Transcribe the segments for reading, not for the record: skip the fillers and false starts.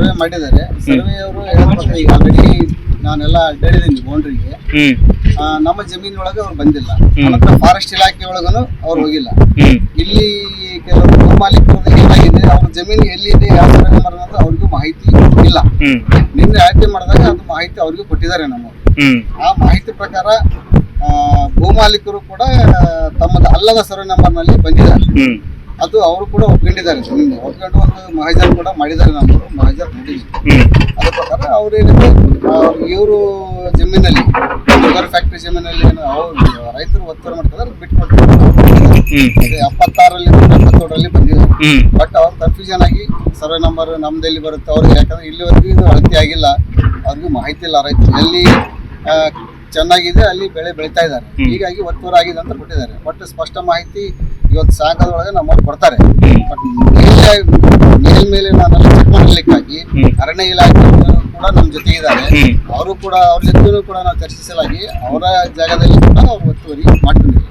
Survey ಮಾಡಿದ್ದಾರೆ. Survey ಅವರು ಹೇಳ್ಬೇಕು ಈಗ ಆಲ್ರೆಡಿ ನಾನೆಲ್ಲ ಅಡ್ಡಾಡಿದ್ದೀನಿ ಬೌಂಡ್ರಿಗೆ. ನಮ್ಮ ಜಮೀನೊಳಗೆ ಅವ್ರು ಬಂದಿಲ್ಲ. ನಂತರ ಫಾರೆಸ್ಟ್ ಇಲಾಖೆ ಒಳಗನು ಅವ್ರು ಹೋಗಿಲ್ಲ. ಇಲ್ಲಿ ಕೆಲವರು ಭೂ ಮಾಲೀಕರದ್ದು ಏನಾಗಿದೆ, ಅವ್ರ ಜಮೀನು ಎಲ್ಲಿದೆ, ಯಾವ ಸರ್ವೆ ನಂಬರ್ ಅನ್ನೋದು ಅವ್ರಿಗೂ ಮಾಹಿತಿ ಇಲ್ಲ. ನಿನ್ನೆ ಆಯ್ಕೆ ಮಾಡಿದಾಗ ಅದು ಮಾಹಿತಿ ಅವ್ರಿಗೂ ಕೊಟ್ಟಿದ್ದಾರೆ. ನಮ್ಮವರು ಆ ಮಾಹಿತಿ ಪ್ರಕಾರ ಭೂ ಮಾಲೀಕರು ಕೂಡ ತಮ್ಮದು ಅಲ್ಲದ ಸರ್ವೆ ನಂಬರ್ ನಲ್ಲಿ ಬಂದಿದ್ದಾರೆ. ಅದು ಅವರು ಕೂಡ ಒಪ್ಕೊಂಡಿದ್ದಾರೆ. ಒಪ್ಕೊಂಡು ಒಂದು ಮಹಾಜರ್ ಕೂಡ ಮಾಡಿದ್ದಾರೆ. ನಮ್ಮವರು ಮಹಾಜರ್ ನೋಡಿದ್ದೀವಿ. ಅದ್ರ ಪ್ರಕಾರ ಅವ್ರೇನಿದೆ, ಇವರು ಜಮೀನಲ್ಲಿ ಶುಗರ್ ಫ್ಯಾಕ್ಟ್ರಿ ಜಮೀನಲ್ಲಿ ಏನು ಅವ್ರು ರೈತರು ಒತ್ತಡ ಮಾಡ್ತಾರೆ ಬಿಟ್ಕೊಟ್ಟು 76ರಲ್ಲಿ 77ರಲ್ಲಿ ಬಂದಿದ್ದಾರೆ. ಬಟ್ ಅವ್ರು ಕನ್ಫ್ಯೂಷನ್ ಆಗಿ ಸರ್ವೆ ನಂಬರ್ ನಮ್ದಲ್ಲಿ ಬರುತ್ತೆ ಅವ್ರಿಗೆ, ಯಾಕಂದ್ರೆ ಇಲ್ಲಿವರೆಗೂ ಇದು ಅಳತೆ ಆಗಿಲ್ಲ, ಅವ್ರಿಗೂ ಮಾಹಿತಿ ಇಲ್ಲ. ರೈತರು ಎಲ್ಲಿ ಚೆನ್ನಾಗಿದೆ ಅಲ್ಲಿ ಬೆಳೆ ಬೆಳೀತಾ ಇದ್ದಾರೆ, ಹೀಗಾಗಿ ಒತ್ತುವರಿ ಆಗಿದೆ ಅಂತ ಕೊಟ್ಟಿದ್ದಾರೆ. ಬಟ್ ಸ್ಪಷ್ಟ ಮಾಹಿತಿ ಇವತ್ತು ಸಾಯಂಕಾಲದೊಳಗೆ ನಮ್ಮವ್ರು ಕೊಡ್ತಾರೆ. ಬಟ್ ಮೇಲ್ಮೇಲೆ ನಾನೆಲ್ಲ ಚೆಕ್ ಮಾಡಲಿಕ್ಕಾಗಿ ಅರಣ್ಯ ಇಲಾಖೆ ಕೂಡ ನಮ್ಮ ಜೊತೆ ಇದ್ದಾರೆ. ಅವರು ಕೂಡ ಅವ್ರ ಜೊತೆಗೂ ಕೂಡ ನಾವು ಚರ್ಚಿಸಲಾಗಿ ಅವರ ಜಾಗದಲ್ಲಿ ಕೂಡ ಅವ್ರು ಒತ್ತುವರಿ ಮಾಡ್ಕೊಂಡಿದ್ದಾರೆ.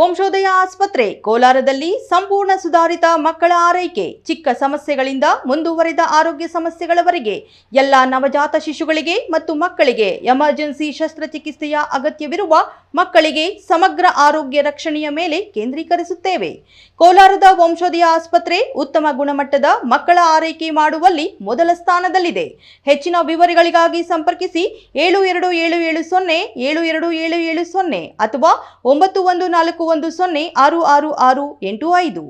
ವಂಶೋದಯ ಆಸ್ಪತ್ರೆ ಕೋಲಾರದಲ್ಲಿ ಸಂಪೂರ್ಣ ಸುಧಾರಿತ ಮಕ್ಕಳ ಆರೈಕೆ, ಚಿಕ್ಕ ಸಮಸ್ಯೆಗಳಿಂದ ಮುಂದುವರಿದ ಆರೋಗ್ಯ ಸಮಸ್ಯೆಗಳವರೆಗೆ ಎಲ್ಲ ನವಜಾತ ಶಿಶುಗಳಿಗೆ ಮತ್ತು ಮಕ್ಕಳಿಗೆ ಎಮರ್ಜೆನ್ಸಿ ಶಸ್ತ್ರಚಿಕಿತ್ಸೆಯ ಅಗತ್ಯವಿರುವ ಮಕ್ಕಳಿಗೆ ಸಮಗ್ರ ಆರೋಗ್ಯ ರಕ್ಷಣೆಯ ಮೇಲೆ ಕೇಂದ್ರೀಕರಿಸುತ್ತೇವೆ. ಕೋಲಾರದ ವಂಶೋದಯ ಆಸ್ಪತ್ರೆ ಉತ್ತಮ ಗುಣಮಟ್ಟದ ಮಕ್ಕಳ ಆರೈಕೆ ಮಾಡುವಲ್ಲಿ ಮೊದಲ ಸ್ಥಾನದಲ್ಲಿದೆ. ಹೆಚ್ಚಿನ ವಿವರಗಳಿಗಾಗಿ ಸಂಪರ್ಕಿಸಿ 7277072770 ಅಥವಾ 9141066685.